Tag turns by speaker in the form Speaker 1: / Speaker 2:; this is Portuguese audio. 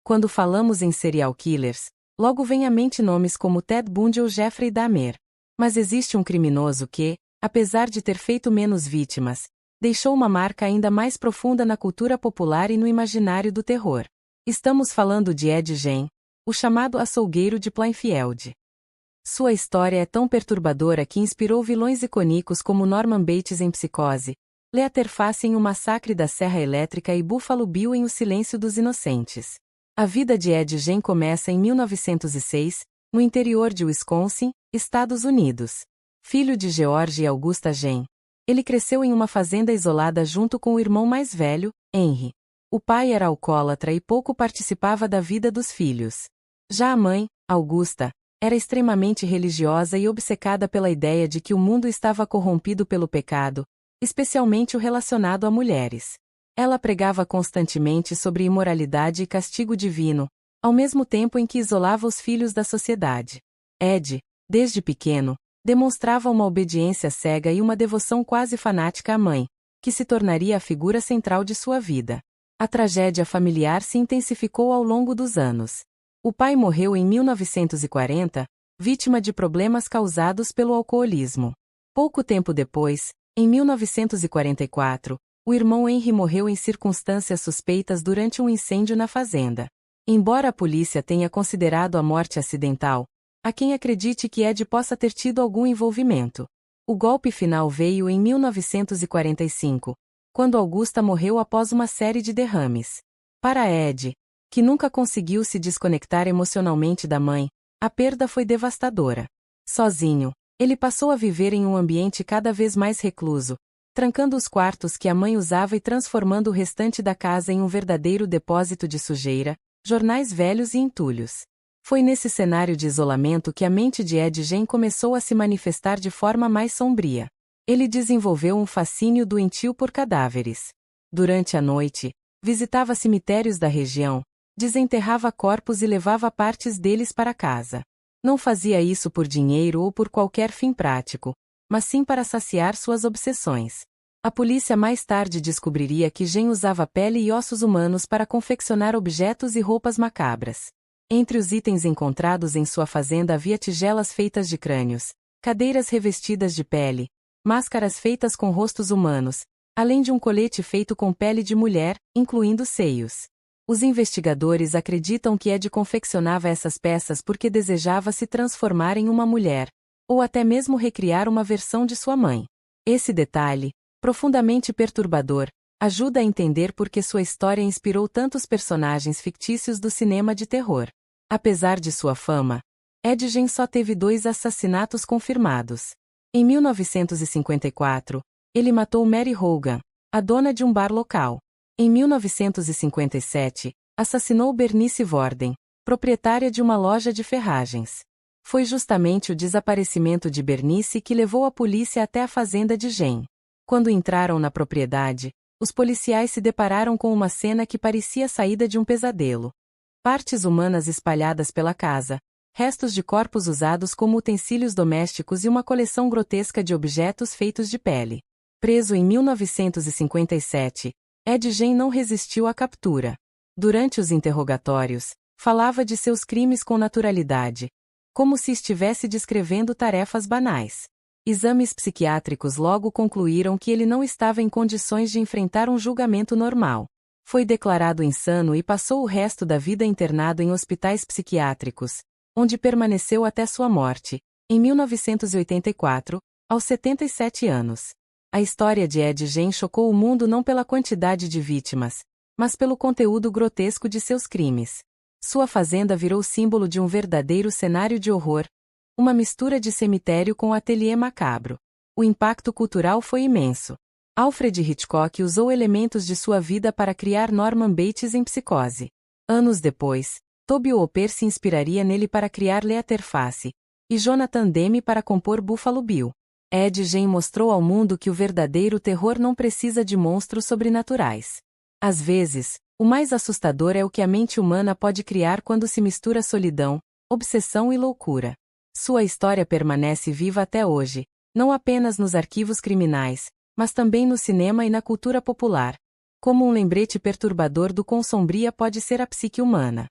Speaker 1: Quando falamos em serial killers, logo vem à mente nomes como Ted Bundy ou Jeffrey Dahmer. Mas existe um criminoso que, apesar de ter feito menos vítimas, deixou uma marca ainda mais profunda na cultura popular e no imaginário do terror. Estamos falando de Ed Gein, o chamado açougueiro de Plainfield. Sua história é tão perturbadora que inspirou vilões icônicos como Norman Bates em Psicose, Leatherface em O Massacre da Serra Elétrica e Buffalo Bill em O Silêncio dos Inocentes. A vida de Ed Gein começa em 1906, no interior de Wisconsin, Estados Unidos. Filho de George e Augusta Gein, ele cresceu em uma fazenda isolada junto com o irmão mais velho, Henry. O pai era alcoólatra e pouco participava da vida dos filhos. Já a mãe, Augusta, era extremamente religiosa e obcecada pela ideia de que o mundo estava corrompido pelo pecado, especialmente o relacionado a mulheres. Ela pregava constantemente sobre imoralidade e castigo divino, ao mesmo tempo em que isolava os filhos da sociedade. Ed, desde pequeno, demonstrava uma obediência cega e uma devoção quase fanática à mãe, que se tornaria a figura central de sua vida. A tragédia familiar se intensificou ao longo dos anos. O pai morreu em 1940, vítima de problemas causados pelo alcoolismo. Pouco tempo depois, em 1944, o irmão Henry morreu em circunstâncias suspeitas durante um incêndio na fazenda. Embora a polícia tenha considerado a morte acidental, há quem acredite que Ed possa ter tido algum envolvimento. O golpe final veio em 1945, quando Augusta morreu após uma série de derrames. Para Ed, que nunca conseguiu se desconectar emocionalmente da mãe, a perda foi devastadora. Sozinho, ele passou a viver em um ambiente cada vez mais recluso, trancando os quartos que a mãe usava e transformando o restante da casa em um verdadeiro depósito de sujeira, jornais velhos e entulhos. Foi nesse cenário de isolamento que a mente de Ed Gein começou a se manifestar de forma mais sombria. Ele desenvolveu um fascínio doentio por cadáveres. Durante a noite, visitava cemitérios da região, desenterrava corpos e levava partes deles para casa. Não fazia isso por dinheiro ou por qualquer fim prático, mas sim para saciar suas obsessões. A polícia mais tarde descobriria que Gein usava pele e ossos humanos para confeccionar objetos e roupas macabras. Entre os itens encontrados em sua fazenda havia tigelas feitas de crânios, cadeiras revestidas de pele, máscaras feitas com rostos humanos, além de um colete feito com pele de mulher, incluindo seios. Os investigadores acreditam que Ed confeccionava essas peças porque desejava se transformar em uma mulher, ou até mesmo recriar uma versão de sua mãe. Esse detalhe, profundamente perturbador, ajuda a entender por que sua história inspirou tantos personagens fictícios do cinema de terror. Apesar de sua fama, Ed Gein só teve 2 assassinatos confirmados. Em 1954, ele matou Mary Hogan, a dona de um bar local. Em 1957, assassinou Bernice Worden, proprietária de uma loja de ferragens. Foi justamente o desaparecimento de Bernice que levou a polícia até a fazenda de Gein. Quando entraram na propriedade, os policiais se depararam com uma cena que parecia saída de um pesadelo. Partes humanas espalhadas pela casa, restos de corpos usados como utensílios domésticos e uma coleção grotesca de objetos feitos de pele. Preso em 1957, Ed Gein não resistiu à captura. Durante os interrogatórios, falava de seus crimes com naturalidade, como se estivesse descrevendo tarefas banais. Exames psiquiátricos logo concluíram que ele não estava em condições de enfrentar um julgamento normal. Foi declarado insano e passou o resto da vida internado em hospitais psiquiátricos, onde permaneceu até sua morte, em 1984, aos 77 anos. A história de Ed Gein chocou o mundo não pela quantidade de vítimas, mas pelo conteúdo grotesco de seus crimes. Sua fazenda virou símbolo de um verdadeiro cenário de horror, uma mistura de cemitério com ateliê macabro. O impacto cultural foi imenso. Alfred Hitchcock usou elementos de sua vida para criar Norman Bates em Psicose. Anos depois, Tobe Hooper se inspiraria nele para criar Leatherface, e Jonathan Demme para compor Buffalo Bill. Ed Gein mostrou ao mundo que o verdadeiro terror não precisa de monstros sobrenaturais. Às vezes, o mais assustador é o que a mente humana pode criar quando se mistura solidão, obsessão e loucura. Sua história permanece viva até hoje, não apenas nos arquivos criminais, mas também no cinema e na cultura popular, como um lembrete perturbador do quão sombria pode ser a psique humana.